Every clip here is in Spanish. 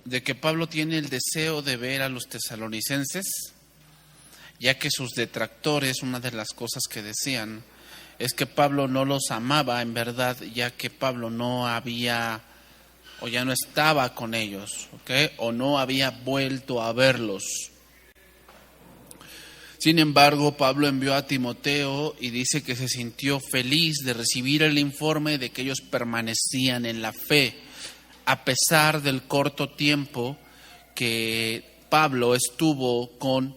de que Pablo tiene el deseo de ver a los tesalonicenses, ya que sus detractores, una de las cosas que decían, es que Pablo no los amaba en verdad, ya que Pablo no había o ya no estaba con ellos, ¿ok? O no había vuelto a verlos. Sin embargo, Pablo envió a Timoteo y dice que se sintió feliz de recibir el informe de que ellos permanecían en la fe, a pesar del corto tiempo que Pablo estuvo con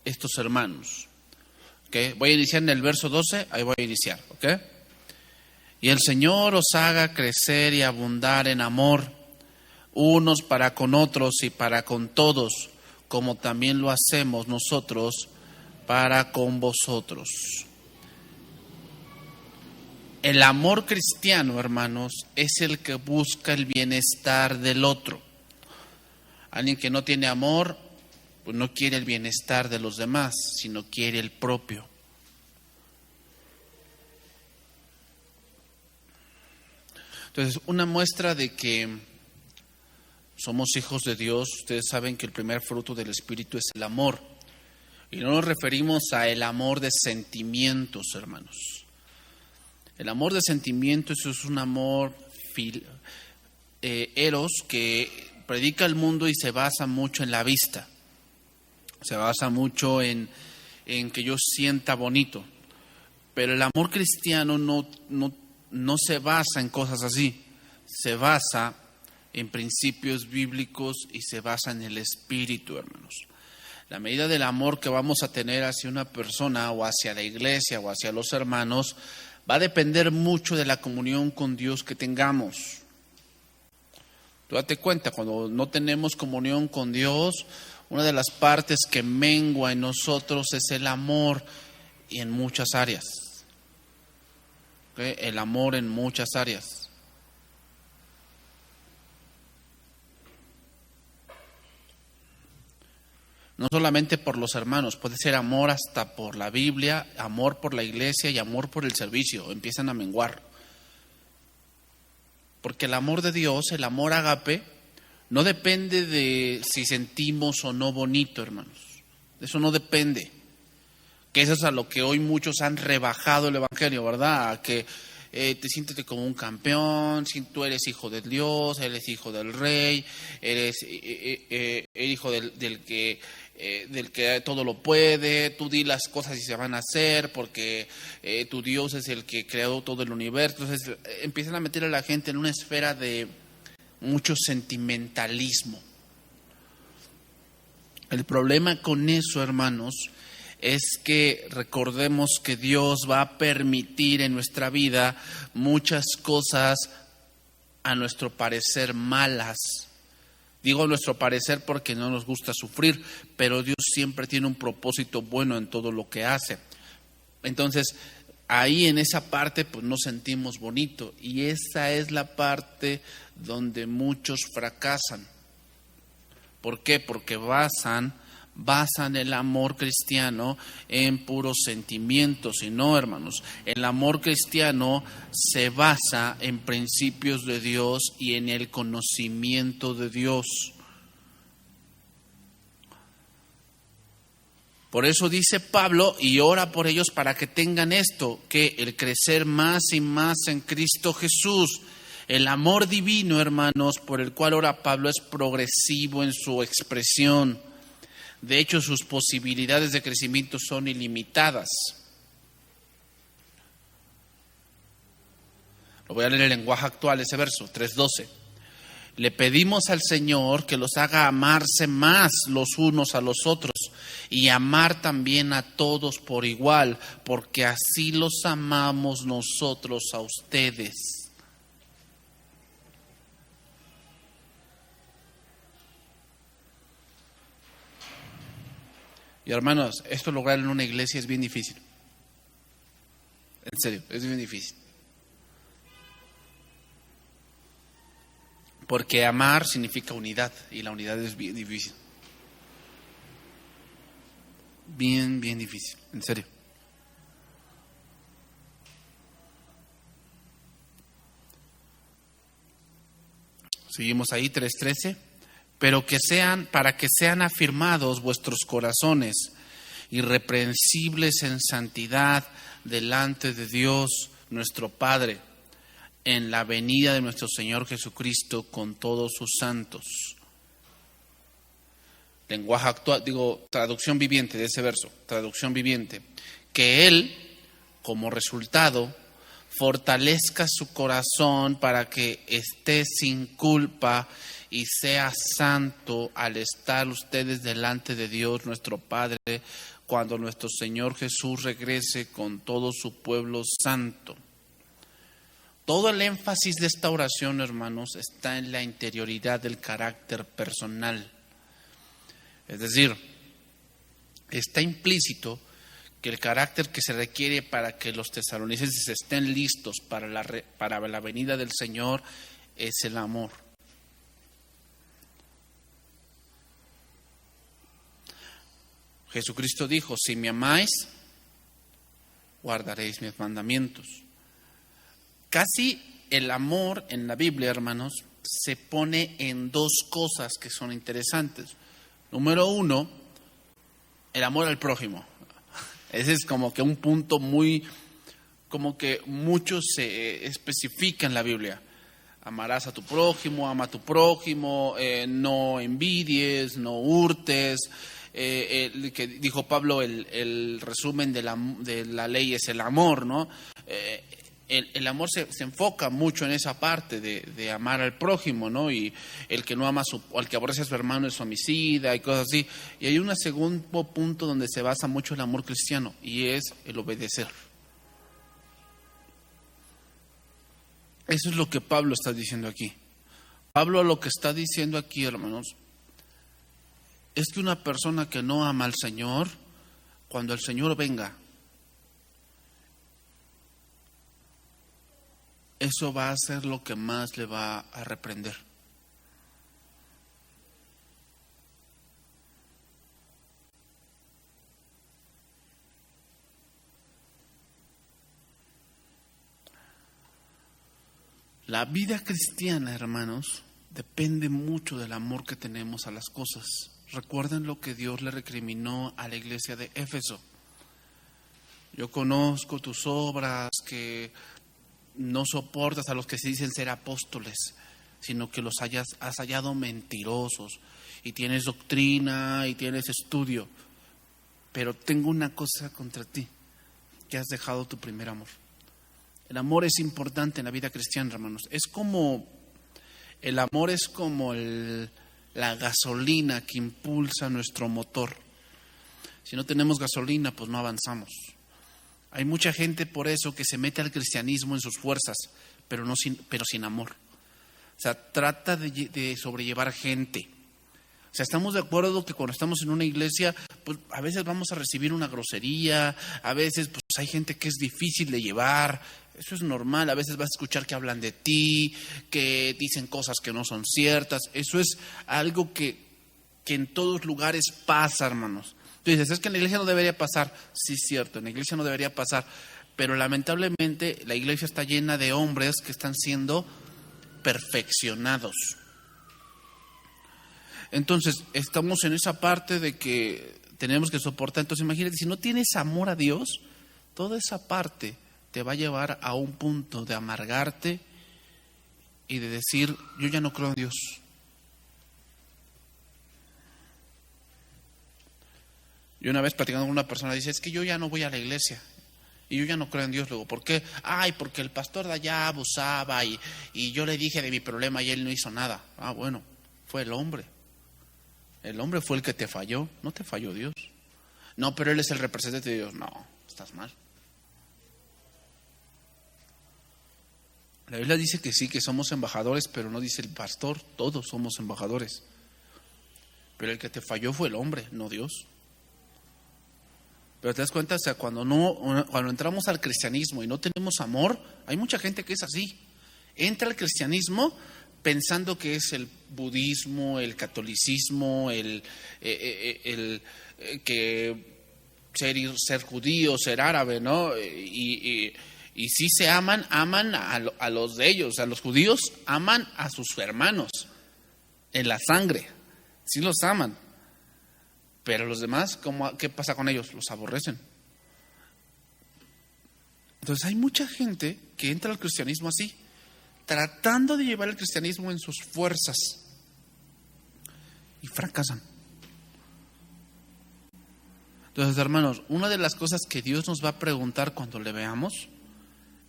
estos hermanos. ¿Okay? Voy a iniciar en el verso 12, ahí voy a iniciar. ¿Okay? Y el Señor os haga crecer y abundar en amor, unos para con otros y para con todos, como también lo hacemos nosotros para con vosotros. El amor cristiano, hermanos, es el que busca el bienestar del otro. Alguien que no tiene amor, pues no quiere el bienestar de los demás, sino quiere el propio. Entonces, una muestra de que somos hijos de Dios, ustedes saben que el primer fruto del Espíritu es el amor. Y no nos referimos a el amor de sentimientos, hermanos. El amor de sentimientos es un amor eros que predica el mundo y se basa mucho en la vista. Se basa mucho en que yo sienta bonito. Pero el amor cristiano no se basa en cosas así. Se basa en principios bíblicos y se basa en el Espíritu, hermanos. La medida del amor que vamos a tener hacia una persona o hacia la iglesia o hacia los hermanos va a depender mucho de la comunión con Dios que tengamos. Tú date cuenta, cuando no tenemos comunión con Dios, una de las partes que mengua en nosotros es el amor y en muchas áreas. ¿Okay? El amor en muchas áreas. No solamente por los hermanos, puede ser amor hasta por la Biblia, amor por la iglesia y amor por el servicio. Empiezan a menguar. Porque el amor de Dios, el amor ágape, no depende de si sentimos o no bonito, hermanos. Eso no depende. Que eso es a lo que hoy muchos han rebajado el evangelio, ¿verdad? A que te siéntete como un campeón, si tú eres hijo de Dios, eres hijo del rey, eres hijo del que todo lo puede, tú di las cosas y se van a hacer porque tu Dios es el que creó todo el universo. Entonces empiezan a meter a la gente en una esfera de mucho sentimentalismo. El problema con eso, hermanos, es que recordemos que Dios va a permitir en nuestra vida muchas cosas a nuestro parecer malas. Digo a nuestro parecer porque no nos gusta sufrir, pero Dios siempre tiene un propósito bueno en todo lo que hace. Entonces, ahí en esa parte pues nos sentimos bonito y esa es la parte donde muchos fracasan. ¿Por qué? Porque basan el amor cristiano en puros sentimientos. Y no, hermanos, el amor cristiano se basa en principios de Dios y en el conocimiento de Dios. Por eso dice Pablo, y ora por ellos para que tengan esto, que el crecer más y más en Cristo Jesús. El amor divino, hermanos, por el cual ora Pablo es progresivo en su expresión. De hecho, sus posibilidades de crecimiento son ilimitadas. Lo voy a leer en el lenguaje actual, ese verso, 3:12. Le pedimos al Señor que los haga amarse más los unos a los otros y amar también a todos por igual, porque así los amamos nosotros a ustedes. Y hermanos, esto lograr en una iglesia es bien difícil. En serio, es bien difícil. Porque amar significa unidad y la unidad es bien difícil. Bien difícil, en serio. Seguimos ahí, 3:13. para que sean afirmados vuestros corazones, irreprensibles en santidad delante de Dios nuestro Padre, en la venida de nuestro Señor Jesucristo con todos sus santos. Lenguaje actual, traducción viviente de ese verso, traducción viviente. Que Él, como resultado, fortalezca su corazón para que esté sin culpa y sea santo al estar ustedes delante de Dios nuestro Padre, cuando nuestro Señor Jesús regrese con todo su pueblo santo. Todo el énfasis de esta oración, hermanos, está en la interioridad del carácter personal. Es decir, está implícito que el carácter que se requiere para que los tesalonicenses estén listos para la venida del Señor es el amor. Jesucristo dijo: si me amáis, guardaréis mis mandamientos. Casi el amor en la Biblia, hermanos, se pone en dos cosas que son interesantes. Número uno, el amor al prójimo. Ese es como que un punto como que mucho se especifica en la Biblia. Amarás a tu prójimo, ama a tu prójimo, no envidies, no hurtes. El que dijo Pablo, el resumen de la ley es el amor, ¿no? El amor se enfoca mucho en esa parte de amar al prójimo, ¿no? Y el que no ama o el que aborrece a su hermano es homicida y cosas así. Y hay un segundo punto donde se basa mucho el amor cristiano, y es el obedecer. Eso es lo que Pablo está diciendo aquí. Pablo lo que está diciendo aquí, hermanos, es que una persona que no ama al Señor, cuando el Señor venga, eso va a ser lo que más le va a reprender. La vida cristiana, hermanos, depende mucho del amor que tenemos a las cosas. Recuerden lo que Dios le recriminó a la iglesia de Éfeso. Yo conozco tus obras, que no soportas a los que se dicen ser apóstoles, sino que los has hallado mentirosos, y tienes doctrina y tienes estudio, pero tengo una cosa contra ti, que has dejado tu primer amor. El amor es importante en la vida cristiana, hermanos. El amor es como la gasolina que impulsa nuestro motor. Si no tenemos gasolina, pues no avanzamos. Hay mucha gente por eso que se mete al cristianismo en sus fuerzas, pero sin amor. O sea, trata de sobrellevar gente. O sea, estamos de acuerdo que cuando estamos en una iglesia, pues a veces vamos a recibir una grosería, a veces pues hay gente que es difícil de llevar. Eso es normal. A veces vas a escuchar que hablan de ti, que dicen cosas que no son ciertas. Eso es algo que en todos lugares pasa, hermanos. Tú dices, es que en la iglesia no debería pasar. Sí, es cierto, en la iglesia no debería pasar. Pero lamentablemente la iglesia está llena de hombres que están siendo perfeccionados. Entonces, estamos en esa parte de que tenemos que soportar. Entonces, imagínate, si no tienes amor a Dios, toda esa parte te va a llevar a un punto de amargarte y de decir, yo ya no creo en Dios. Y una vez platicando con una persona, dice, es que yo ya no voy a la iglesia y yo ya no creo en Dios. Luego, ¿por qué? Porque el pastor de allá abusaba y yo le dije de mi problema y él no hizo nada. Bueno, fue el hombre. El hombre fue el que te falló, no te falló Dios. No, pero él es el representante de Dios. No, estás mal. La Biblia dice que sí, que somos embajadores, pero no dice el pastor, todos somos embajadores. Pero el que te falló fue el hombre, no Dios. Pero te das cuenta, o sea, cuando entramos al cristianismo y no tenemos amor, hay mucha gente que es así. Entra al cristianismo pensando que es el budismo, el catolicismo, que ser judío, ser árabe, ¿no? Y sí se aman a los de ellos. O sea, los judíos aman a sus hermanos en la sangre. Sí los aman. Pero los demás, ¿qué pasa con ellos? Los aborrecen. Entonces hay mucha gente que entra al cristianismo así, tratando de llevar el cristianismo en sus fuerzas, y fracasan. Entonces, hermanos, una de las cosas que Dios nos va a preguntar cuando le veamos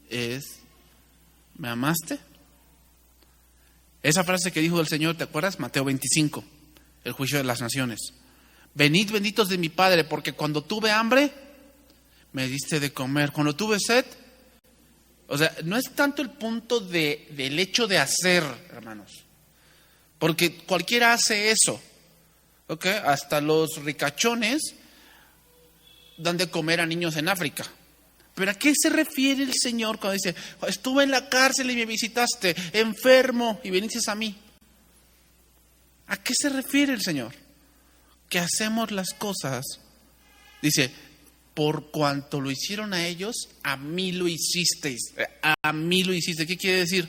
es: ¿me amaste? Esa frase que dijo el Señor, ¿te acuerdas? Mateo 25, el juicio de las naciones. Venid benditos de mi Padre, porque cuando tuve hambre, me diste de comer. Cuando tuve sed, o sea, no es tanto el punto del hecho de hacer, hermanos, porque cualquiera hace eso, ¿ok? Hasta los ricachones dan de comer a niños en África. ¿Pero a qué se refiere el Señor cuando dice: estuve en la cárcel y me visitaste, enfermo y viniste a mí? ¿A qué se refiere el Señor? Que hacemos las cosas, dice, por cuanto lo hicieron a ellos, a mí lo hicisteis. A mí lo hiciste. ¿Qué quiere decir?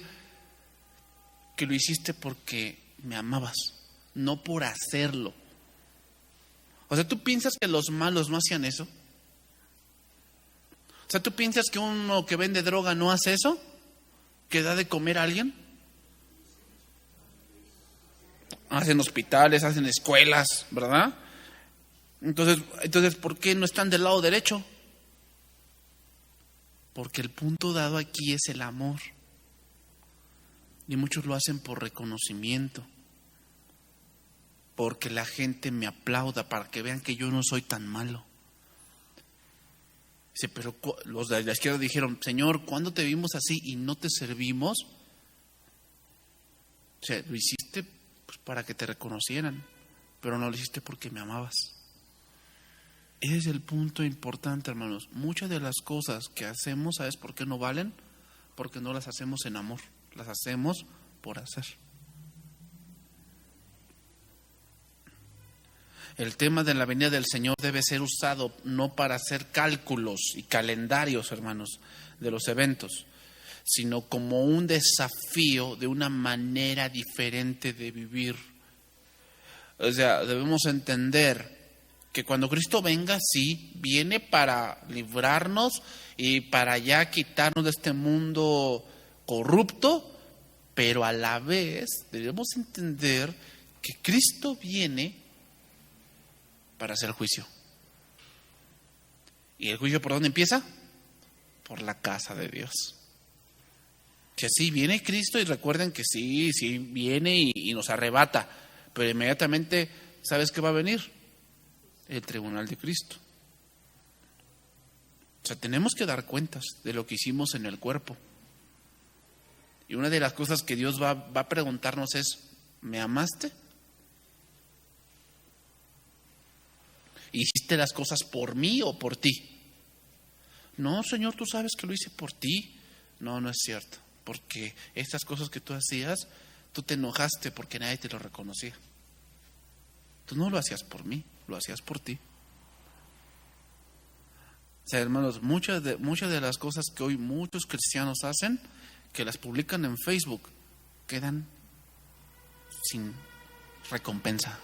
Que lo hiciste porque me amabas, no por hacerlo. O sea, ¿tú piensas que los malos no hacían eso? O sea, ¿tú piensas que uno que vende droga no hace eso? ¿Que da de comer a alguien? Hacen hospitales, hacen escuelas, ¿verdad? Entonces, ¿por qué no están del lado derecho? Porque el punto dado aquí es el amor. Y muchos lo hacen por reconocimiento. Porque la gente me aplauda, para que vean que yo no soy tan malo. Dice, pero los de la izquierda dijeron: Señor, ¿cuándo te vimos así y no te servimos? O sea, lo hiciste pues para que te reconocieran, pero no lo hiciste porque me amabas. Ese es el punto importante, hermanos. Muchas de las cosas que hacemos, ¿sabes por qué no valen? Porque no las hacemos en amor, las hacemos por hacer. El tema de la venida del Señor debe ser usado no para hacer cálculos y calendarios, hermanos, de los eventos, sino como un desafío de una manera diferente de vivir. O sea, debemos entender que cuando Cristo venga, sí, viene para librarnos y para ya quitarnos de este mundo corrupto, pero a la vez debemos entender que Cristo viene para hacer juicio. ¿Y el juicio por dónde empieza? Por la casa de Dios. Que sí, viene Cristo, y recuerden que sí viene y nos arrebata, pero inmediatamente, ¿sabes qué va a venir? El tribunal de Cristo. O sea, tenemos que dar cuentas de lo que hicimos en el cuerpo. Y una de las cosas que Dios va a preguntarnos es: ¿me amaste? ¿Hiciste las cosas por mí o por ti? No, Señor, tú sabes que lo hice por ti. No, no es cierto. Porque estas cosas que tú hacías, tú te enojaste porque nadie te lo reconocía. Tú no lo hacías por mí, lo hacías por ti. O sea, hermanos, muchas de las cosas que hoy muchos cristianos hacen, que las publican en Facebook, quedan sin recompensa.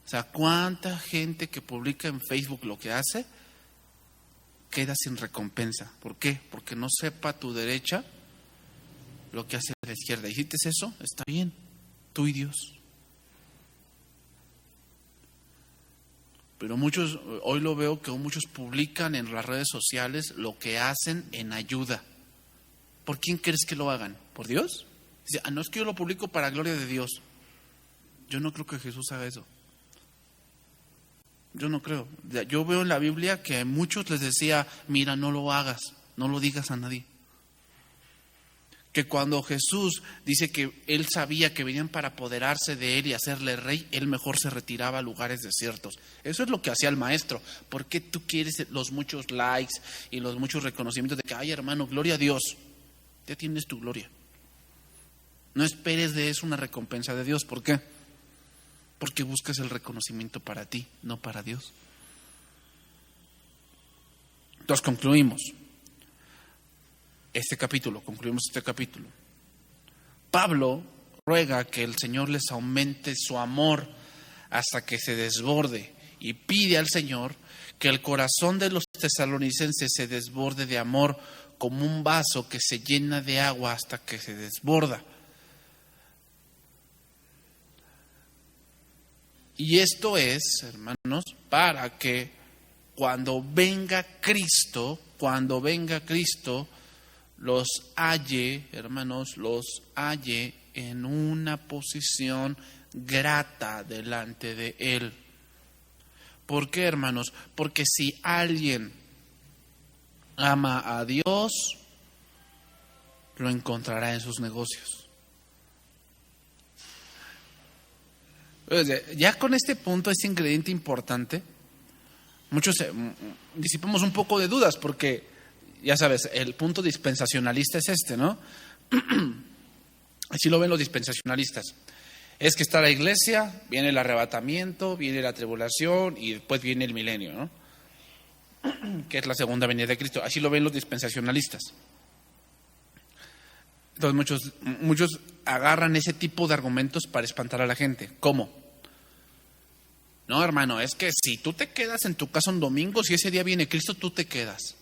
O sea, ¿cuánta gente que publica en Facebook lo que hace queda sin recompensa? ¿Por qué? Porque no sepa tu derecha lo que hace la izquierda. ¿Hiciste eso? Está bien, tú y Dios. Pero muchos, hoy lo veo que muchos publican en las redes sociales lo que hacen en ayuda. ¿Por quién crees que lo hagan? ¿Por Dios? Dice, no es que yo lo publico para gloria de Dios. Yo no creo que Jesús haga eso. Yo no creo. Yo veo en la Biblia que a muchos les decía: mira, no lo hagas, no lo digas a nadie. Que cuando Jesús dice que él sabía que venían para apoderarse de él y hacerle rey, él mejor se retiraba a lugares desiertos. Eso es lo que hacía el maestro. ¿Por qué tú quieres los muchos likes y los muchos reconocimientos de que, ay, hermano, gloria a Dios? Ya tienes tu gloria. No esperes de eso una recompensa de Dios. ¿Por qué? Porque buscas el reconocimiento para ti, no para Dios. Entonces concluimos este capítulo. Pablo ruega que el Señor les aumente su amor hasta que se desborde, y pide al Señor que el corazón de los tesalonicenses se desborde de amor como un vaso que se llena de agua hasta que se desborda. Y esto es, hermanos, para que cuando venga Cristo, los halle, hermanos, los halle en una posición grata delante de Él. ¿Por qué, hermanos? Porque si alguien ama a Dios, lo encontrará en sus negocios. Ya con este punto, este ingrediente importante, muchos disipamos un poco de dudas, porque ya sabes, el punto dispensacionalista es este, ¿no? Así lo ven los dispensacionalistas. Es que está la iglesia, viene el arrebatamiento, viene la tribulación y después viene el milenio, ¿no? Que es la segunda venida de Cristo. Así lo ven los dispensacionalistas. Entonces muchos agarran ese tipo de argumentos para espantar a la gente. ¿Cómo? No, hermano, es que si tú te quedas en tu casa un domingo, si ese día viene Cristo, tú te quedas.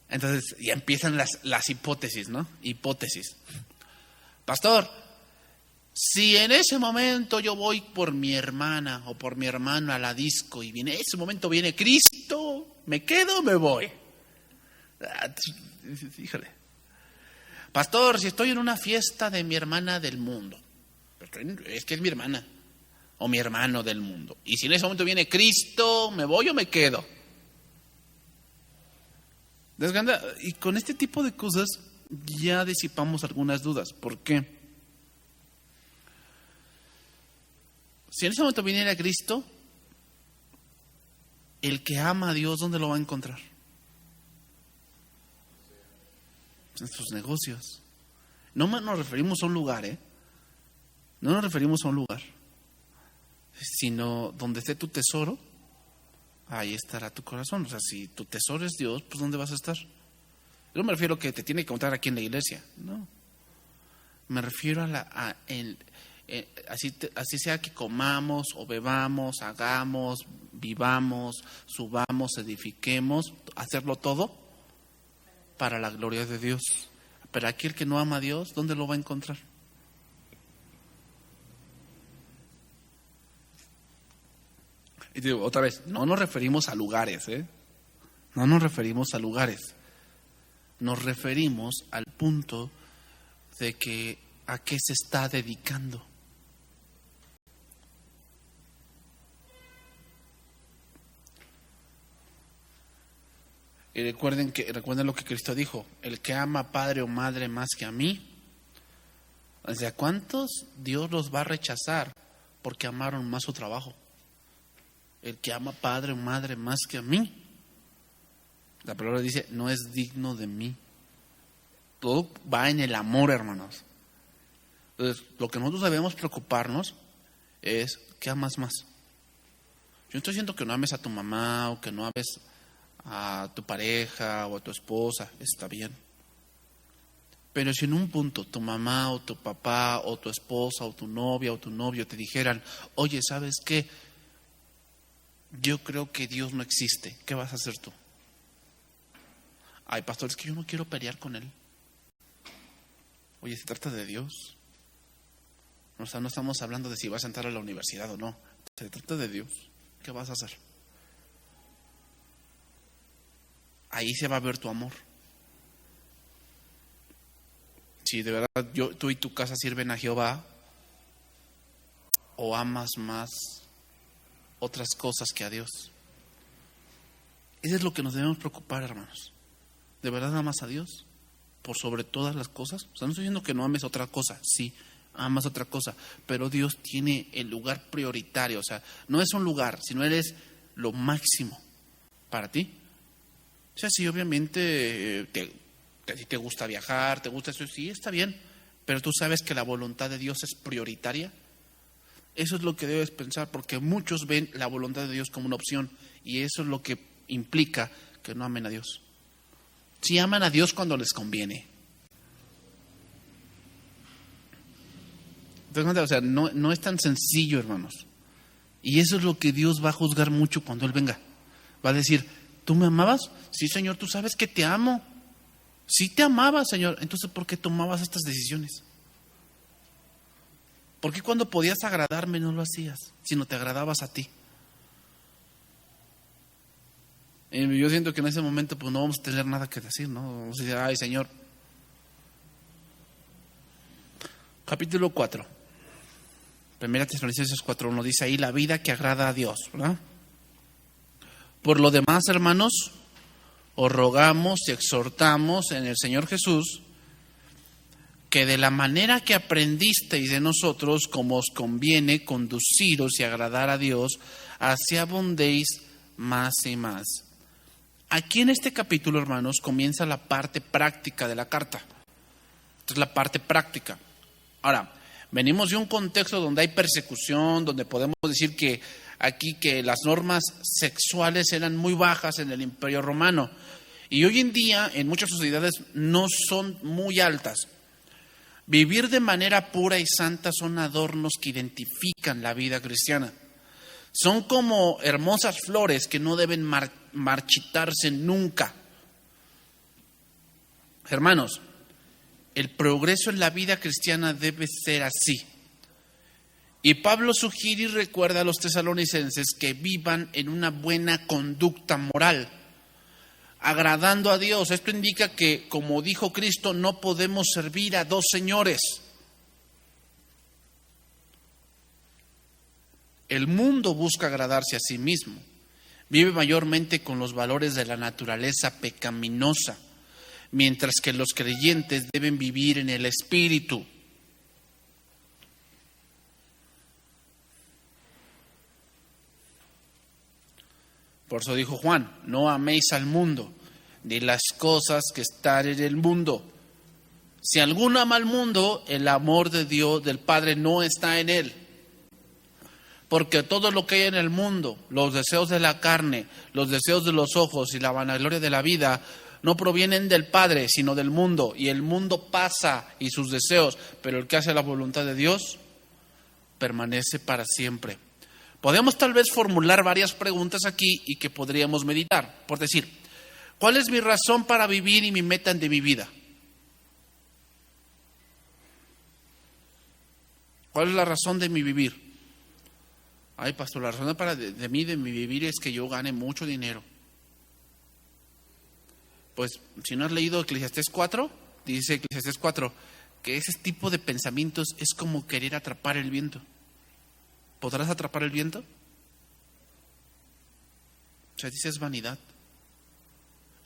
Entonces ya empiezan las hipótesis, ¿no? Hipótesis. Pastor, si en ese momento yo voy por mi hermana o por mi hermano a la disco y en ese momento viene Cristo, ¿me quedo o me voy? Híjole. Pastor, si estoy en una fiesta de mi hermana del mundo, es que es mi hermana o mi hermano del mundo, y si en ese momento viene Cristo, ¿me voy o me quedo? Y con este tipo de cosas ya disipamos algunas dudas. ¿Por qué? Si en ese momento viniera Cristo, el que ama a Dios, ¿dónde lo va a encontrar? En sus negocios. No nos referimos a un lugar, No nos referimos a un lugar, sino donde esté tu tesoro, ahí estará tu corazón. O sea, si tu tesoro es Dios, pues ¿dónde vas a estar? Yo no me refiero a que te tiene que encontrar aquí en la iglesia, no. Me refiero así sea que comamos o bebamos, hagamos, vivamos, subamos, edifiquemos, hacerlo todo para la gloria de Dios. Pero aquí el que no ama a Dios, ¿dónde lo va a encontrar? Y digo, otra vez, no nos referimos a lugares, No nos referimos a lugares. Nos referimos al punto de que a qué se está dedicando. Y recuerden lo que Cristo dijo: el que ama a padre o madre más que a mí, ¿a cuántos Dios los va a rechazar porque amaron más su trabajo? El que ama padre o madre más que a mí, la palabra dice, no es digno de mí. Todo va en el amor, hermanos. Entonces, lo que nosotros debemos preocuparnos es, ¿qué amas más? Yo no estoy diciendo que no ames a tu mamá o que no ames a tu pareja o a tu esposa, está bien. Pero si en un punto tu mamá o tu papá o tu esposa o tu novia o tu novio te dijeran, oye, ¿sabes qué? Yo creo que Dios no existe, ¿qué vas a hacer tú? Ay, pastor, es que yo no quiero pelear con él. Oye, se trata de Dios. O sea, no estamos hablando de si vas a entrar a la universidad o no. Se trata de Dios. ¿Qué vas a hacer? Ahí se va a ver tu amor. Si de verdad tú y tu casa sirven a Jehová, o amas más otras cosas que a Dios. Eso es lo que nos debemos preocupar, hermanos. ¿De verdad amas a Dios por sobre todas las cosas? O sea, no estoy diciendo que no ames otra cosa, sí, amas otra cosa, pero Dios tiene el lugar prioritario. O sea, no es un lugar, sino Él es lo máximo para ti. O sea, sí, obviamente a ti te gusta viajar, te gusta eso, sí, está bien, pero tú sabes que la voluntad de Dios es prioritaria. Eso es lo que debes pensar, porque muchos ven la voluntad de Dios como una opción, y eso es lo que implica que no amen a Dios. Sí aman a Dios cuando les conviene, ¿Te das cuenta? O sea, no es tan sencillo, hermanos. Y eso es lo que Dios va a juzgar mucho cuando Él venga. Va a decir, ¿tú me amabas? Sí, Señor, tú sabes que te amo. Sí te amaba, Señor. Entonces, ¿por qué tomabas estas decisiones? ¿Por qué cuando podías agradarme no lo hacías, sino te agradabas a ti? Y yo siento que en ese momento pues no vamos a tener nada que decir, ¿no? Vamos a decir, ay, Señor. Capítulo 4. Primera Tesalonicenses 4:1 dice ahí, la vida que agrada a Dios, ¿verdad? Por lo demás, hermanos, os rogamos y exhortamos en el Señor Jesús que de la manera que aprendisteis de nosotros, como os conviene conduciros y agradar a Dios, así abundéis más y más. Aquí en este capítulo, hermanos, comienza la parte práctica de la carta. Esta es la parte práctica. Ahora, venimos de un contexto donde hay persecución, donde podemos decir que aquí que las normas sexuales eran muy bajas en el Imperio Romano. Y hoy en día, en muchas sociedades, no son muy altas. Vivir de manera pura y santa son adornos que identifican la vida cristiana. Son como hermosas flores que no deben marchitarse nunca. Hermanos, el progreso en la vida cristiana debe ser así. Y Pablo sugiere y recuerda a los tesalonicenses que vivan en una buena conducta moral, agradando a Dios. Esto indica que, como dijo Cristo, no podemos servir a dos señores. El mundo busca agradarse a sí mismo. Vive mayormente con los valores de la naturaleza pecaminosa, mientras que los creyentes deben vivir en el Espíritu. Por eso dijo Juan, no améis al mundo, ni las cosas que están en el mundo. Si alguno ama al mundo, el amor de Dios, del Padre, no está en él. Porque todo lo que hay en el mundo, los deseos de la carne, los deseos de los ojos y la vanagloria de la vida, no provienen del Padre, sino del mundo. Y el mundo pasa y sus deseos, pero el que hace la voluntad de Dios permanece para siempre. Podemos tal vez formular varias preguntas aquí y que podríamos meditar. Por decir, ¿cuál es mi razón para vivir y mi meta de mi vida? ¿Cuál es la razón de mi vivir? Ay, pastor, la razón de mi vivir es que yo gane mucho dinero. Pues, si no has leído Eclesiastés 4, dice Eclesiastés 4, que ese tipo de pensamientos es como querer atrapar el viento. ¿Podrás atrapar el viento? O sea, dice es vanidad.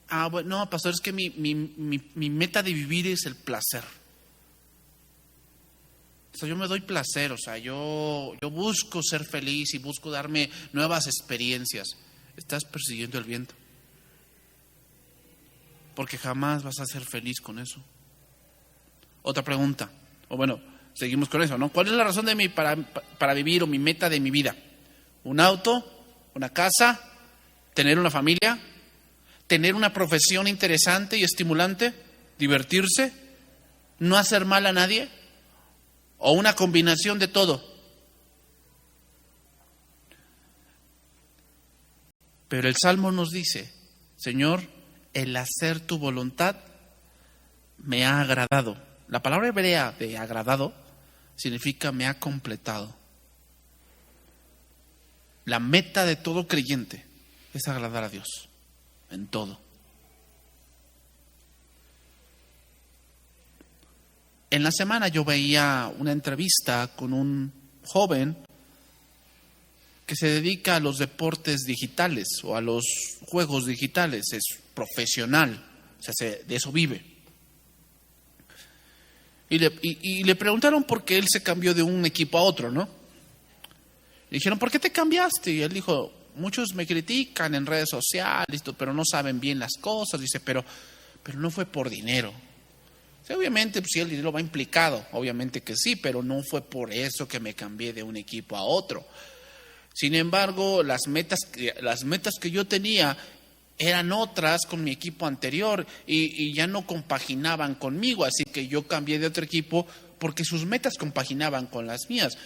Ah, bueno, no, pastor, es que mi meta de vivir es el placer. O sea, yo me doy placer, o sea, yo busco ser feliz y busco darme nuevas experiencias. Estás persiguiendo el viento. Porque jamás vas a ser feliz con eso. Otra pregunta, o bueno, seguimos con eso, ¿no? ¿Cuál es la razón de para vivir o mi meta de mi vida? ¿Un auto? ¿Una casa? ¿Tener una familia? ¿Tener una profesión interesante y estimulante? ¿Divertirse? ¿No hacer mal a nadie? ¿O una combinación de todo? Pero el Salmo nos dice, Señor, el hacer tu voluntad me ha agradado. La palabra hebrea de agradado significa me ha completado. La meta de todo creyente es agradar a Dios en todo. En la semana yo veía una entrevista con un joven que se dedica a los deportes digitales o a los juegos digitales, es profesional, o sea, de eso vive. Y le preguntaron por qué él se cambió de un equipo a otro, ¿no? Le dijeron, ¿por qué te cambiaste? Y él dijo, muchos me critican en redes sociales, pero no saben bien las cosas. Dice, pero no fue por dinero. Sí, obviamente, pues, si el dinero va implicado, obviamente que sí, pero no fue por eso que me cambié de un equipo a otro. Sin embargo, las metas que yo tenía eran otras con mi equipo anterior y ya no compaginaban conmigo, así que yo cambié de otro equipo porque sus metas compaginaban con las mías.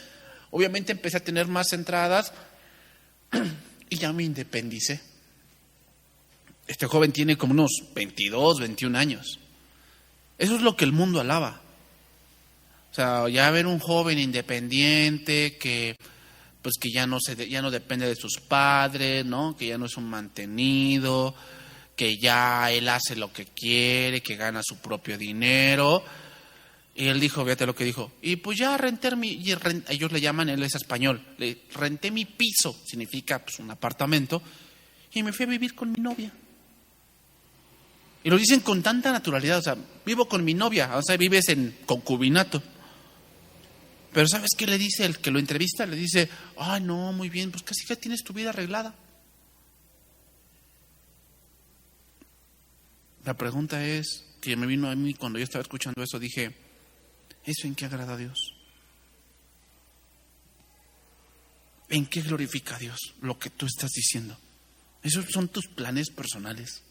Obviamente empecé a tener más entradas y ya me independicé. Este joven tiene como unos 22, 21 años. Eso es lo que el mundo alaba. O sea, ya ver un joven independiente que pues que ya no depende de sus padres, ¿no? Que ya no es un mantenido, que ya él hace lo que quiere, que gana su propio dinero. Y él dijo, fíjate lo que dijo, y pues ya ellos le llaman, él es español, renté mi piso, significa pues un apartamento, y me fui a vivir con mi novia. Y lo dicen con tanta naturalidad, o sea, vivo con mi novia, o sea, vives en concubinato. Pero ¿sabes qué le dice el que lo entrevista? Le dice, ay, no, muy bien, pues casi ya tienes tu vida arreglada. La pregunta es, que me vino a mí cuando yo estaba escuchando eso, dije, ¿eso en qué agrada a Dios? ¿En qué glorifica a Dios lo que tú estás diciendo? Esos son tus planes personales.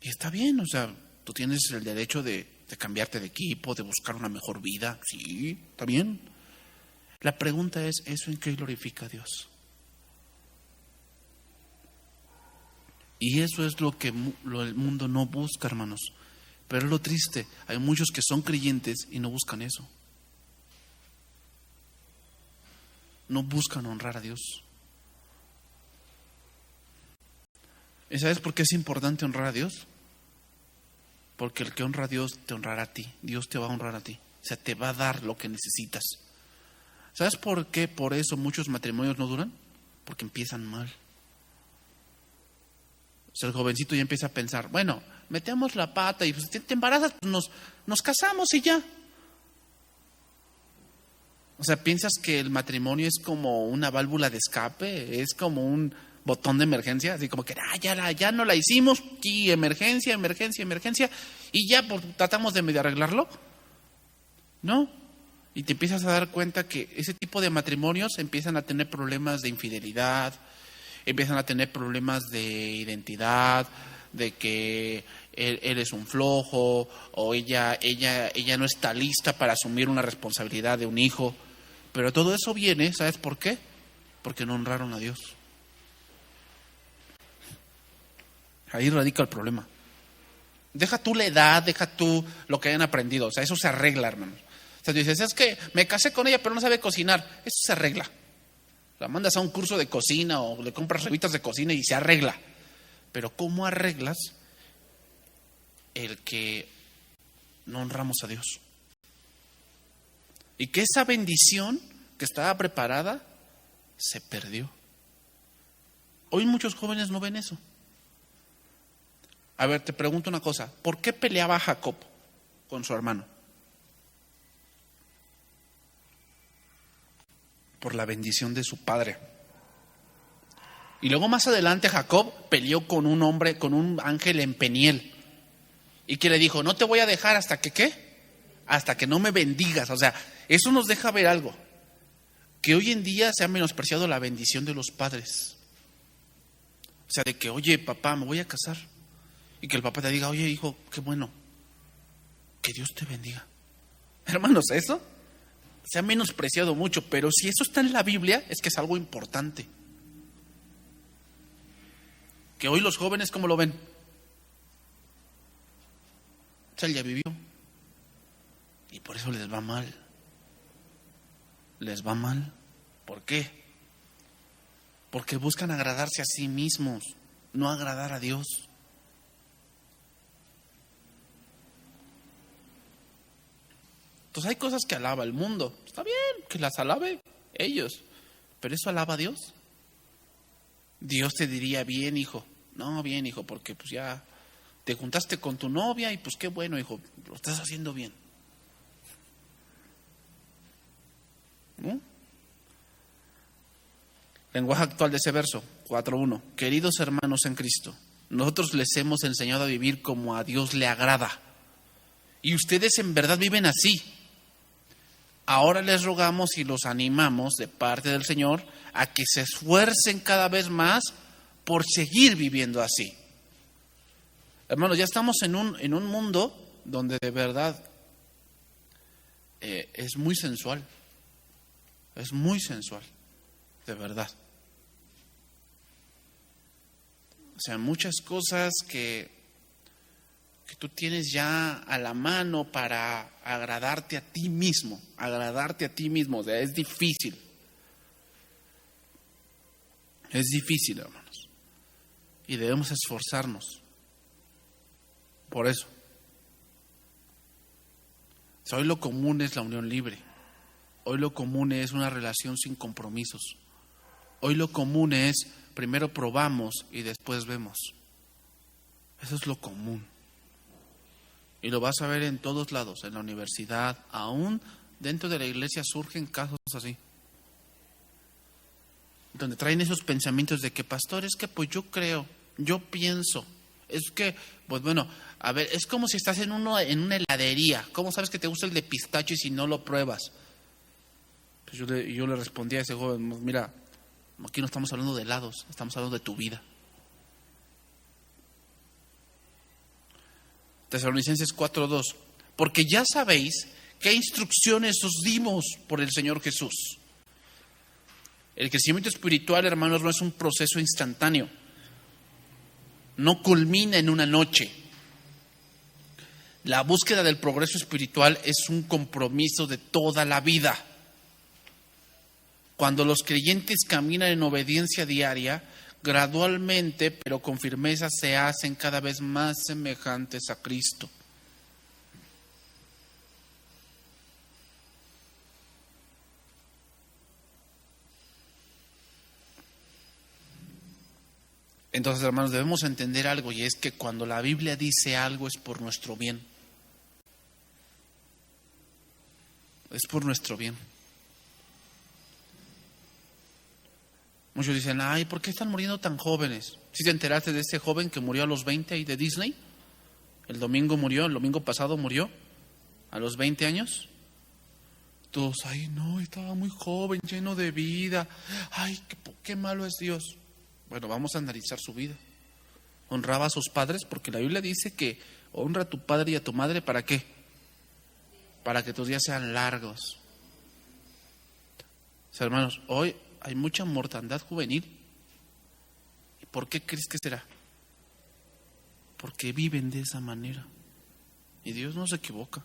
Y está bien, o sea, tú tienes el derecho de cambiarte de equipo, de buscar una mejor vida. Sí, está bien. La pregunta es, ¿eso en qué glorifica a Dios? Y eso es lo que el mundo no busca, hermanos. Pero es lo triste, hay muchos que son creyentes y no buscan eso. No buscan honrar a Dios. ¿Y sabes por qué es importante honrar a Dios? Porque el que honra a Dios te honrará a ti. Dios te va a honrar a ti. O sea, te va a dar lo que necesitas. ¿Sabes por qué por eso muchos matrimonios no duran? Porque empiezan mal. O sea, el jovencito ya empieza a pensar, bueno, metemos la pata y pues, te embarazas, pues nos casamos y ya. O sea, piensas que el matrimonio es como una válvula de escape, es como un botón de emergencia, así como que ya no la hicimos, y emergencia, y ya tratamos de medio arreglarlo. No. Y te empiezas a dar cuenta que ese tipo de matrimonios empiezan a tener problemas de infidelidad, empiezan a tener problemas de identidad, de que él es un flojo, o ella no está lista para asumir una responsabilidad de un hijo. Pero todo eso viene, ¿sabes por qué? Porque no honraron a Dios. Ahí radica el problema. Deja tú la edad, deja tú lo que hayan aprendido. O sea, eso se arregla, hermanos. O sea, tú dices, es que me casé con ella, pero no sabe cocinar. Eso se arregla. La mandas a un curso de cocina o le compras revistas de cocina y se arregla. Pero ¿cómo arreglas el que no honramos a Dios? Y que esa bendición que estaba preparada se perdió. Hoy muchos jóvenes no ven eso. A ver, te pregunto una cosa. ¿Por qué peleaba Jacob con su hermano? Por la bendición de su padre. Y luego más adelante Jacob peleó con un hombre, con un ángel en Peniel. Y que le dijo, no te voy a dejar hasta que, ¿qué? Hasta que no me bendigas. O sea, eso nos deja ver algo. Que hoy en día se ha menospreciado la bendición de los padres. O sea, de que, oye, papá, me voy a casar. Y que el papá te diga, oye, hijo, qué bueno. Que Dios te bendiga. Hermanos, eso se ha menospreciado mucho, pero si eso está en la Biblia, es que es algo importante. Que hoy los jóvenes, ¿cómo lo ven? O sea, él ya vivió. Y por eso les va mal. Les va mal. ¿Por qué? Porque buscan agradarse a sí mismos, no agradar a Dios. Entonces hay cosas que alaba el mundo. Está bien, que las alabe ellos. Pero ¿eso alaba a Dios? Dios te diría, bien, hijo. No, bien, hijo, porque pues ya te juntaste con tu novia y pues qué bueno, hijo, lo estás haciendo bien. ¿No? Lenguaje actual de ese verso, 4:1. Queridos hermanos en Cristo, nosotros les hemos enseñado a vivir como a Dios le agrada. Y ustedes en verdad viven así. Ahora les rogamos y los animamos de parte del Señor a que se esfuercen cada vez más por seguir viviendo así. Hermanos, ya estamos en un mundo donde de verdad es muy sensual. Es muy sensual, de verdad. O sea, muchas cosas que tú tienes ya a la mano para agradarte a ti mismo. O sea, es difícil. Es difícil, hermanos. Y debemos esforzarnos por eso. O sea, hoy lo común es la unión libre. Hoy lo común es una relación sin compromisos. Hoy lo común es primero probamos y después vemos. Eso es lo común. Y lo vas a ver en todos lados, en la universidad, aún dentro de la iglesia surgen casos así. Donde traen esos pensamientos de que, pastor, es que pues yo creo, yo pienso, es que, pues bueno, a ver, es como si estás en una heladería. ¿Cómo sabes que te gusta el de pistache si no lo pruebas? Pues yo le respondí a ese joven, mira, aquí no estamos hablando de helados, estamos hablando de tu vida. Tesalonicenses 4:2. Porque ya sabéis qué instrucciones os dimos por el Señor Jesús. El crecimiento espiritual, hermanos, no es un proceso instantáneo. No culmina en una noche. La búsqueda del progreso espiritual es un compromiso de toda la vida. Cuando los creyentes caminan en obediencia diaria, gradualmente, pero con firmeza, se hacen cada vez más semejantes a Cristo. Entonces, hermanos, debemos entender algo, y es que cuando la Biblia dice algo es por nuestro bien. Es por nuestro bien. Muchos dicen, ay, ¿por qué están muriendo tan jóvenes? ¿Sí te enteraste de ese joven que murió a los 20 ahí de Disney? El domingo pasado murió, a los 20 años. Todos, ay, no, estaba muy joven, lleno de vida. Ay, qué malo es Dios. Bueno, vamos a analizar su vida. Honraba a sus padres, porque la Biblia dice que honra a tu padre y a tu madre, ¿para qué? Para que tus días sean largos. O sea, hermanos, hoy hay mucha mortandad juvenil. ¿Y por qué crees que será? Porque viven de esa manera. Y Dios no se equivoca.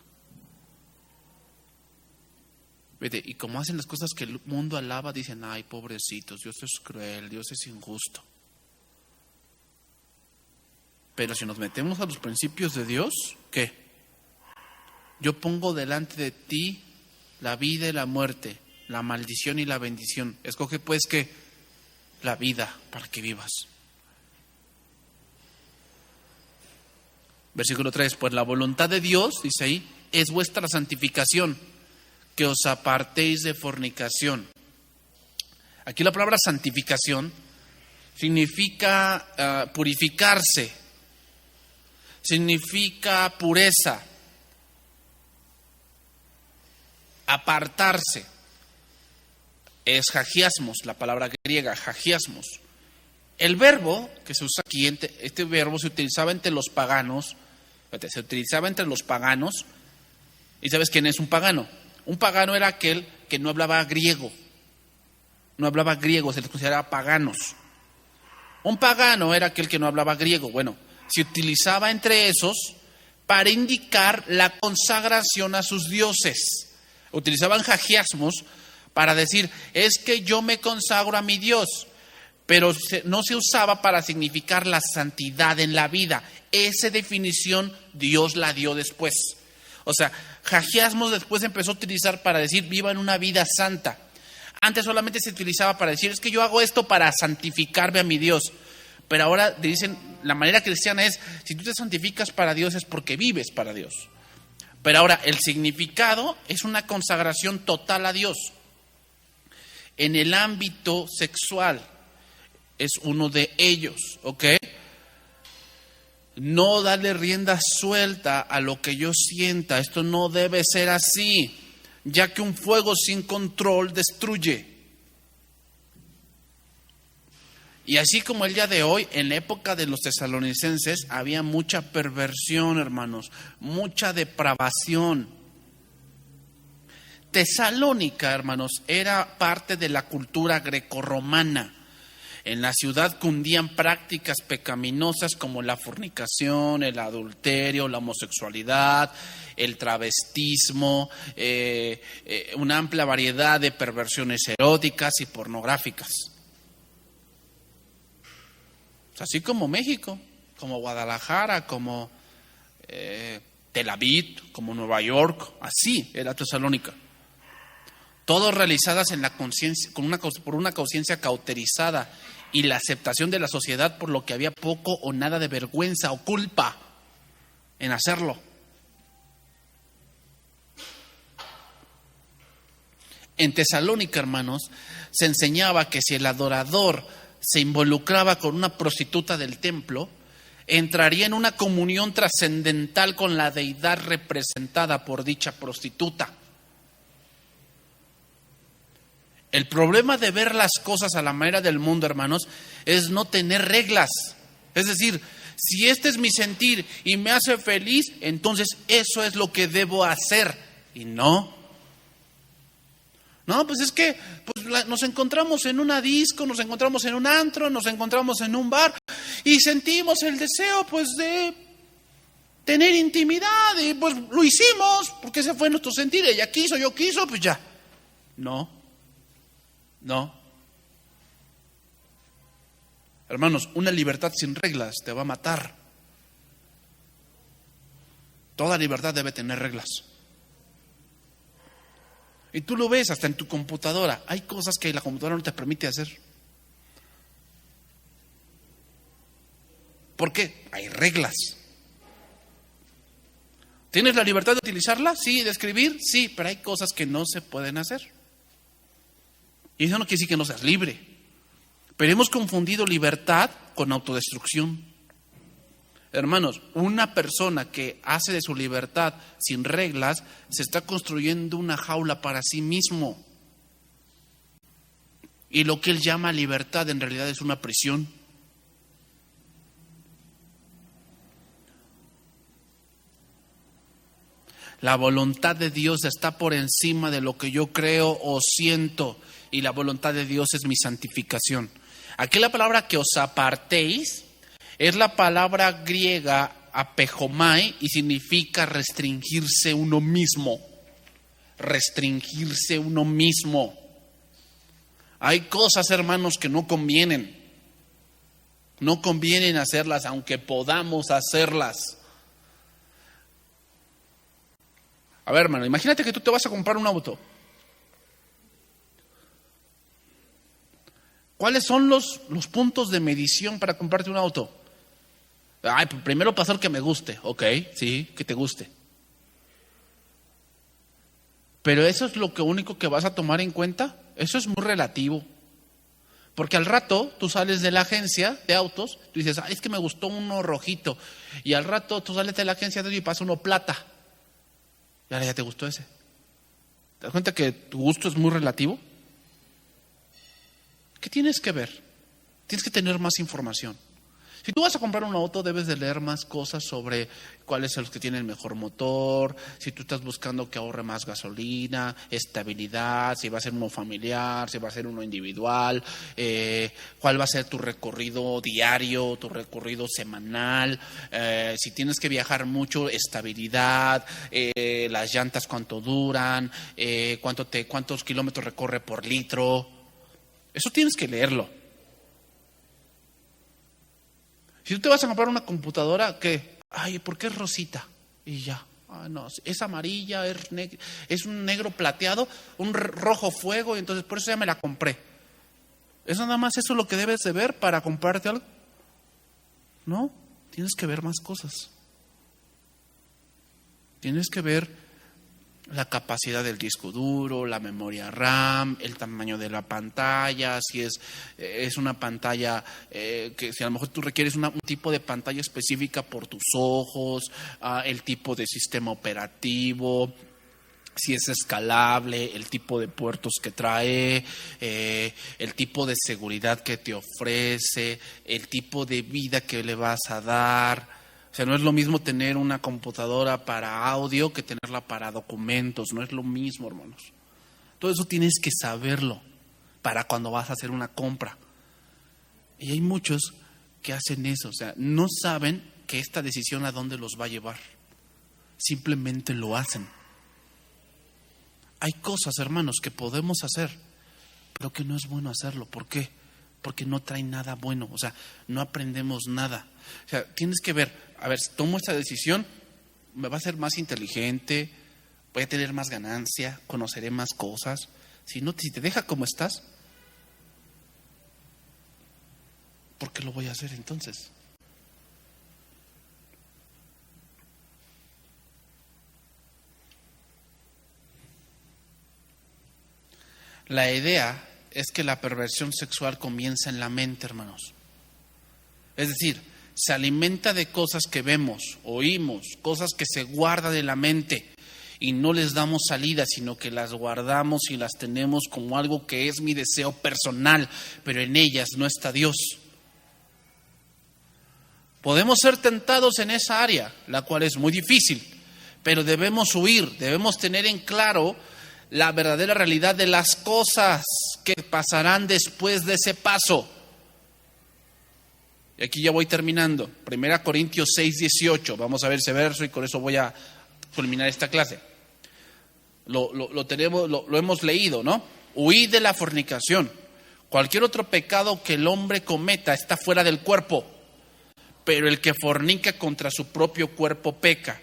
Vete, y como hacen las cosas que el mundo alaba, dicen, ay, pobrecitos, Dios es cruel, Dios es injusto. Pero si nos metemos a los principios de Dios, ¿qué? Yo pongo delante de ti la vida y la muerte, la maldición y la bendición. Escoge pues ¿qué? La vida para que vivas. Versículo 3, pues la voluntad de Dios, dice ahí, es vuestra santificación, que os apartéis de fornicación. Aquí la palabra santificación significa purificarse, significa pureza, apartarse. Es hagiasmos, la palabra griega, hagiasmos. El verbo que se usa aquí, este verbo se utilizaba entre los paganos. ¿Y sabes quién es un pagano? Un pagano era aquel que no hablaba griego. No hablaba griego, se les consideraba paganos. Un pagano era aquel que no hablaba griego. Bueno, se utilizaba entre esos para indicar la consagración a sus dioses. Utilizaban hagiasmos para decir, es que yo me consagro a mi Dios. Pero no se usaba para significar la santidad en la vida. Esa definición Dios la dio después. O sea, hagiasmos después empezó a utilizar para decir, vivan una vida santa. Antes solamente se utilizaba para decir, es que yo hago esto para santificarme a mi Dios. Pero ahora dicen, la manera cristiana es, si tú te santificas para Dios es porque vives para Dios. Pero ahora el significado es una consagración total a Dios. En el ámbito sexual es uno de ellos, ¿ok? No darle rienda suelta a lo que yo sienta. Esto no debe ser así, ya que un fuego sin control destruye. Y así como el día de hoy, en la época de los tesalonicenses, había mucha perversión, hermanos, mucha depravación. Tesalónica, hermanos, era parte de la cultura grecorromana. En la ciudad cundían prácticas pecaminosas como la fornicación, el adulterio, la homosexualidad, el travestismo, una amplia variedad de perversiones eróticas y pornográficas. Así como México, como Guadalajara, como Tel Aviv, como Nueva York, así era Tesalónica. Todas realizadas en la conciencia, por una conciencia cauterizada y la aceptación de la sociedad, por lo que había poco o nada de vergüenza o culpa en hacerlo. En Tesalónica, hermanos, se enseñaba que si el adorador se involucraba con una prostituta del templo, entraría en una comunión trascendental con la deidad representada por dicha prostituta. El problema de ver las cosas a la manera del mundo, hermanos, es no tener reglas. Es decir, si este es mi sentir y me hace feliz, entonces eso es lo que debo hacer. Y no, pues es que nos encontramos en una disco, nos encontramos en un antro, nos encontramos en un bar y sentimos el deseo de tener intimidad y pues lo hicimos porque ese fue nuestro sentir. Ella quiso, yo quiso, pues ya. No. Hermanos, una libertad sin reglas te va a matar. Toda libertad debe tener reglas. Y tú lo ves hasta en tu computadora. Hay cosas que la computadora no te permite hacer. ¿Por qué? Hay reglas. ¿Tienes la libertad de utilizarla? Sí. ¿De escribir? Sí, pero hay cosas que no se pueden hacer. Y eso no quiere decir que no seas libre. Pero hemos confundido libertad con autodestrucción. Hermanos, una persona que hace de su libertad sin reglas se está construyendo una jaula para sí mismo. Y lo que él llama libertad en realidad es una prisión. La voluntad de Dios está por encima de lo que yo creo o siento. Y la voluntad de Dios es mi santificación. Aquí la palabra que os apartéis es la palabra griega apejomai y significa restringirse uno mismo. Restringirse uno mismo. Hay cosas, hermanos, que no convienen. No convienen hacerlas, aunque podamos hacerlas. A ver, hermano, imagínate que tú te vas a comprar un auto. ¿Cuáles son los puntos de medición para comprarte un auto? Primero pasar que me guste. Ok, sí, que te guste. Pero eso es lo único que vas a tomar en cuenta. Eso es muy relativo. Porque al rato tú sales de la agencia de autos, tú dices, es que me gustó uno rojito. Y al rato tú sales de la agencia de autos y pasa uno plata. Y ahora ya te gustó ese. ¿Te das cuenta que tu gusto es muy relativo? ¿Qué tienes que ver? Tienes que tener más información. Si tú vas a comprar un auto, debes de leer más cosas sobre cuáles son los que tienen el mejor motor, si tú estás buscando que ahorre más gasolina, estabilidad, si va a ser uno familiar, si va a ser uno individual, cuál va a ser tu recorrido diario, tu recorrido semanal, si tienes que viajar mucho, estabilidad, las llantas cuánto duran, cuántos kilómetros recorre por litro. Eso tienes que leerlo. Si tú te vas a comprar una computadora, ¿qué? ¿Por qué es rosita? Y ya. No, es amarilla, es un negro plateado, un rojo fuego, y entonces por eso ya me la compré. ¿Es nada más eso lo que debes de ver para comprarte algo? No, tienes que ver más cosas. Tienes que ver la capacidad del disco duro, la memoria RAM, el tamaño de la pantalla, si es una pantalla que si a lo mejor tú requieres un tipo de pantalla específica por tus ojos, el tipo de sistema operativo, si es escalable, el tipo de puertos que trae, el tipo de seguridad que te ofrece, el tipo de vida que le vas a dar. O sea, no es lo mismo tener una computadora para audio que tenerla para documentos, no es lo mismo, hermanos. Todo eso tienes que saberlo para cuando vas a hacer una compra. Y hay muchos que hacen eso, o sea, no saben que esta decisión a dónde los va a llevar. Simplemente lo hacen. Hay cosas, hermanos, que podemos hacer, pero que no es bueno hacerlo. ¿Por qué? Porque no trae nada bueno, o sea, no aprendemos nada. O sea, tienes que ver, a ver, si tomo esta decisión, me va a hacer más inteligente, voy a tener más ganancia, conoceré más cosas. Si te deja como estás, ¿por qué lo voy a hacer entonces? La idea es que la perversión sexual comienza en la mente, hermanos. Es decir, se alimenta de cosas que vemos, oímos, cosas que se guardan en la mente y no les damos salida, sino que las guardamos y las tenemos como algo que es mi deseo personal, pero en ellas no está Dios. Podemos ser tentados en esa área, la cual es muy difícil, pero debemos huir, debemos tener en claro la verdadera realidad de las cosas que pasarán después de ese paso. Y aquí ya voy terminando. 1 Corintios 6:18. Vamos a ver ese verso y con eso voy a culminar esta clase. Lo hemos leído, ¿no? Huid de la fornicación. Cualquier otro pecado que el hombre cometa está fuera del cuerpo, pero el que fornica contra su propio cuerpo peca.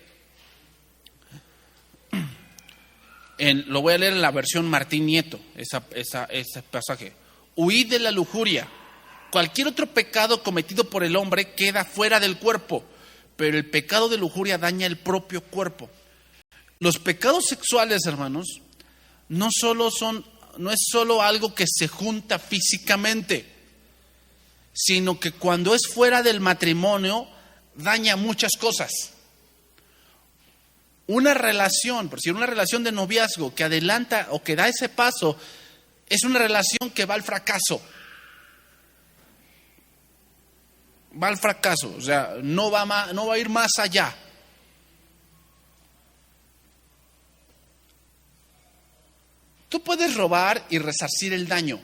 Lo voy a leer en la versión Martín Nieto, ese pasaje. Huid de la lujuria. Cualquier otro pecado cometido por el hombre queda fuera del cuerpo, pero el pecado de lujuria daña el propio cuerpo. Los pecados sexuales, hermanos, no es solo algo que se junta físicamente, sino que cuando es fuera del matrimonio daña muchas cosas. Una relación, por decir, una relación de noviazgo que adelanta o que da ese paso, es una relación que va al fracaso. Va al fracaso, o sea, no va a ir más allá. Tú puedes robar y resarcir el daño.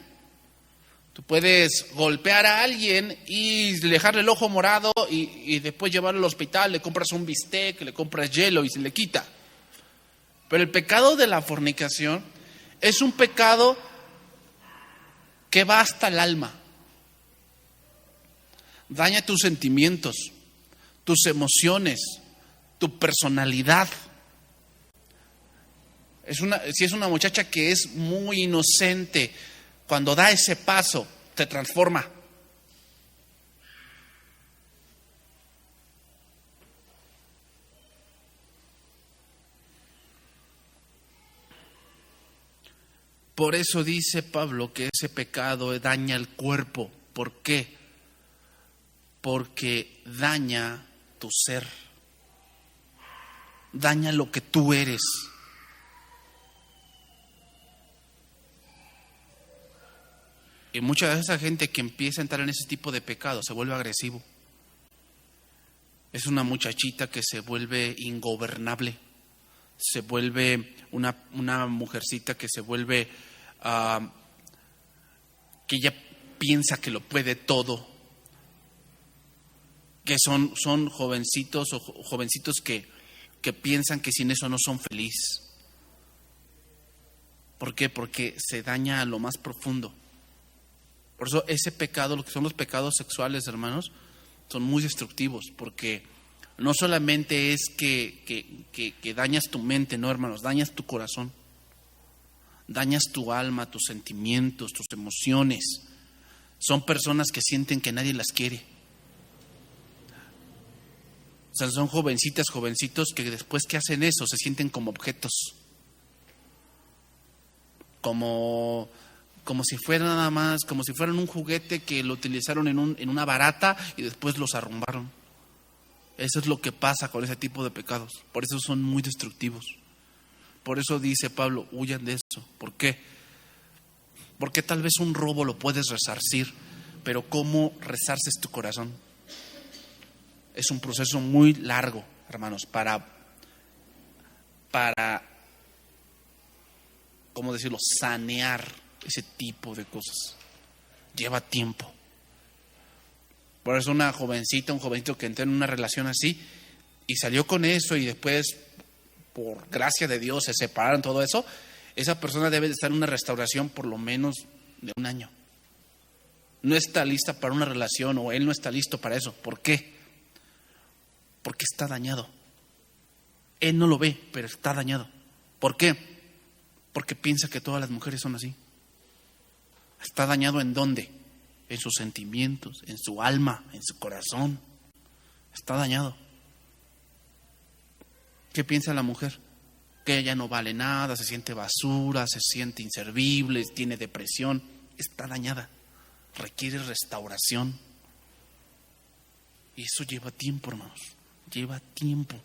Tú puedes golpear a alguien y dejarle el ojo morado y después llevarlo al hospital, le compras un bistec, le compras hielo y se le quita. Pero el pecado de la fornicación es un pecado que va hasta el alma. Daña tus sentimientos, tus emociones, tu personalidad. Si es una muchacha que es muy inocente, cuando da ese paso, te transforma. Por eso dice Pablo que ese pecado daña el cuerpo. ¿Por qué? Porque daña tu ser. Daña lo que tú eres. Y mucha de esa gente que empieza a entrar en ese tipo de pecado se vuelve agresivo. Es una muchachita que se vuelve ingobernable. Se vuelve una mujercita que se vuelve, que ella piensa que lo puede todo. Que son jovencitos o jovencitos que piensan que sin eso no son felices. ¿Por qué? Porque se daña a lo más profundo. Por eso ese pecado, lo que son los pecados sexuales, hermanos, son muy destructivos, porque no solamente es que dañas tu mente, no, hermanos, dañas tu corazón, dañas tu alma, tus sentimientos, tus emociones. Son personas que sienten que nadie las quiere. O sea, son jovencitos que después que hacen eso se sienten como objetos, como si fuera nada más, como si fueran un juguete que lo utilizaron en una barata y después los arrumbaron. Eso es lo que pasa con ese tipo de pecados. Por eso son muy destructivos. Por eso dice Pablo, huyan de eso. ¿Por qué? Porque tal vez un robo lo puedes resarcir, pero ¿cómo resarces tu corazón? Es un proceso muy largo, hermanos, para ¿cómo decirlo?, sanear ese tipo de cosas. Lleva tiempo. Por eso una jovencita, un jovencito que entró en una relación así y salió con eso y después, por gracia de Dios, se separaron, todo eso, esa persona debe de estar en una restauración por lo menos de 1 año. No está lista para una relación, o él no está listo para eso. ¿Por qué? Porque está dañado. Él no lo ve, pero está dañado. ¿Por qué? Porque piensa que todas las mujeres son así. ¿Está dañado en dónde? En sus sentimientos, en su alma, en su corazón. Está dañado. ¿Qué piensa la mujer? Que ella no vale nada, se siente basura, se siente inservible, tiene depresión. Está dañada. Requiere restauración. Y eso lleva tiempo, hermanos. Lleva tiempo.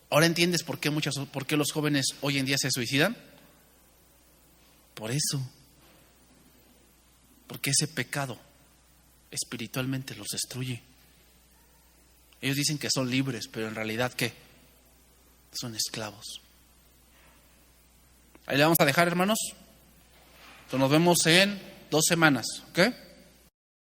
¿Ahora entiendes por qué los jóvenes hoy en día se suicidan? Por eso. Porque ese pecado espiritualmente los destruye. Ellos dicen que son libres, pero en realidad, ¿qué? Son esclavos. Ahí le vamos a dejar, hermanos. Entonces nos vemos en 2 semanas, ¿ok?